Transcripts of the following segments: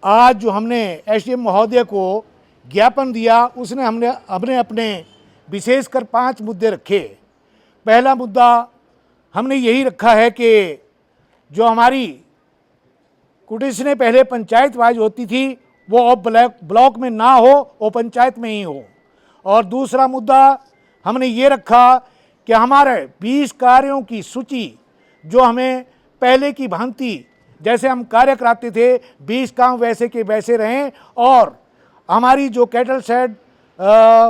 आज जो हमने एसडीएम महोदय को ज्ञापन दिया, उसने हमने अपने विशेषकर 5 मुद्दे रखे। पहला मुद्दा हमने यही रखा है कि जो हमारी कुटिस ने पहले पंचायत वाइज होती थी वो अब ब्लॉक में ना हो, वो पंचायत में ही हो। और दूसरा मुद्दा हमने ये रखा कि हमारे 20 कार्यों की सूची जो हमें पहले की भांति जैसे हम कार्य कराते थे 20 काम वैसे के वैसे रहें, और हमारी जो कैटल शेड,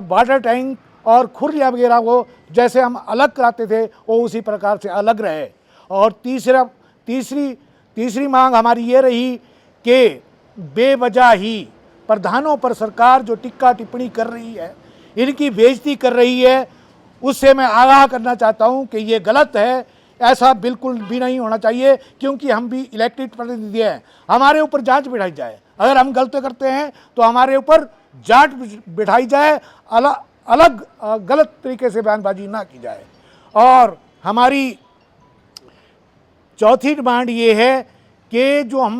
वाटर टैंक और खुरिया वगैरह को जैसे हम अलग कराते थे वो उसी प्रकार से अलग रहे। और तीसरी मांग हमारी ये रही कि बेवजह ही प्रधानों पर सरकार जो टिक्का टिप्पणी कर रही है, इनकी बेइज्जती कर रही है, उससे मैं आगाह करना चाहता हूं कि ये गलत है। ऐसा बिल्कुल भी नहीं होना चाहिए, क्योंकि हम भी इलेक्टेड प्रतिनिधि हैं। हमारे ऊपर जांच बिठाई जाए, अगर हम गलती करते हैं तो हमारे ऊपर जांच बिठाई जाए, अलग गलत तरीके से बयानबाजी ना की जाए। और हमारी चौथी डिमांड ये है कि जो हम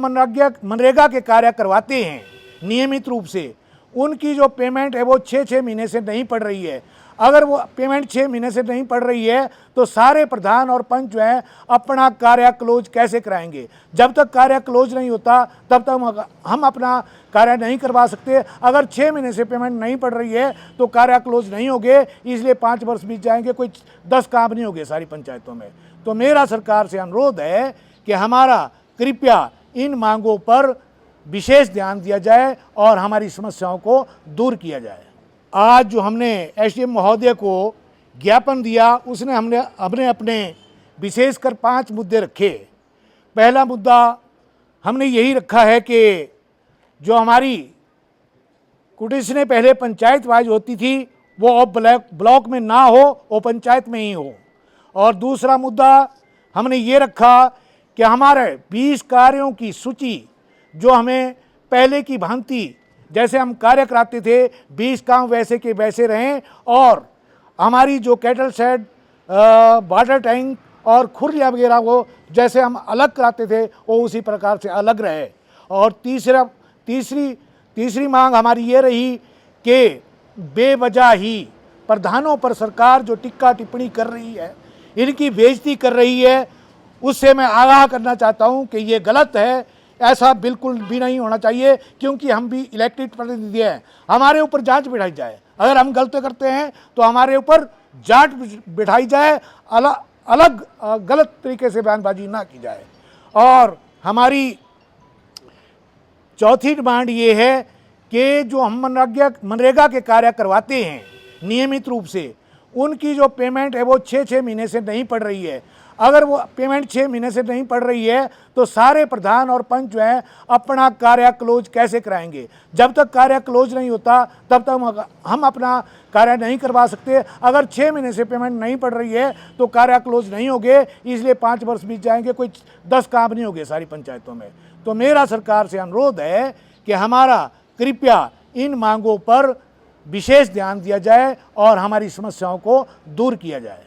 मनरेगा के कार्य करवाते हैं नियमित रूप से, उनकी जो पेमेंट है वो 6-6 महीने से नहीं पड़ रही है। अगर वो पेमेंट 6 महीने से नहीं पड़ रही है तो सारे प्रधान और पंच जो हैं अपना कार्य क्लोज कैसे कराएंगे? जब तक कार्य क्लोज नहीं होता तब तक हम अपना कार्य नहीं करवा सकते। अगर 6 महीने से पेमेंट नहीं पड़ रही है तो कार्य क्लोज नहीं होंगे, इसलिए 5 वर्ष बीत जाएंगे, कोई 10 काम नहीं होंगे सारी पंचायतों में। तो मेरा सरकार से अनुरोध है कि हमारा कृपया इन मांगों पर विशेष ध्यान दिया जाए और हमारी समस्याओं को दूर किया जाए। आज जो हमने एसडीएम महोदय को ज्ञापन दिया, उसने हमने अपने विशेषकर 5 मुद्दे रखे। पहला मुद्दा हमने यही रखा है कि जो हमारी कुटिस ने पहले पंचायत वाइज होती थी वो अब ब्लॉक में ना हो, वो पंचायत में ही हो। और दूसरा मुद्दा हमने ये रखा कि हमारे 20 कार्यों की सूची जो हमें पहले की भांति जैसे हम कार्य कराते थे 20 काम वैसे के वैसे रहें, और हमारी जो कैटल शेड, वाटर टैंक और खुरिया वगैरह को जैसे हम अलग कराते थे वो उसी प्रकार से अलग रहे। और तीसरी मांग हमारी ये रही कि बेवजह ही प्रधानों पर सरकार जो टिक्का टिप्पणी कर रही है, इनकी बेइज्जती कर रही है, उससे मैं आगाह करना चाहता हूं कि ये गलत है। ऐसा बिल्कुल भी नहीं होना चाहिए, क्योंकि हम भी इलेक्टेड प्रतिनिधि हैं। हमारे ऊपर जांच बिठाई जाए, अगर हम गलती करते हैं तो हमारे ऊपर जांच बिठाई जाए, अलग गलत तरीके से बयानबाजी ना की जाए। और हमारी चौथी डिमांड ये है कि जो हम मनरेगा के कार्य करवाते हैं नियमित रूप से, उनकी जो पेमेंट है वो 6-6 महीने से नहीं पड़ रही है। अगर वो पेमेंट 6 महीने से नहीं पड़ रही है तो सारे प्रधान और पंच जो हैं अपना कार्य क्लोज कैसे कराएंगे? जब तक कार्य क्लोज नहीं होता तब तक हम अपना कार्य नहीं करवा सकते। अगर 6 महीने से पेमेंट नहीं पड़ रही है तो कार्य क्लोज नहीं होंगे, इसलिए 5 वर्ष बीत जाएंगे, कोई 10 काम नहीं होंगे सारी पंचायतों में। तो मेरा सरकार से अनुरोध है कि हमारा कृपया इन मांगों पर विशेष ध्यान दिया जाए और हमारी समस्याओं को दूर किया जाए।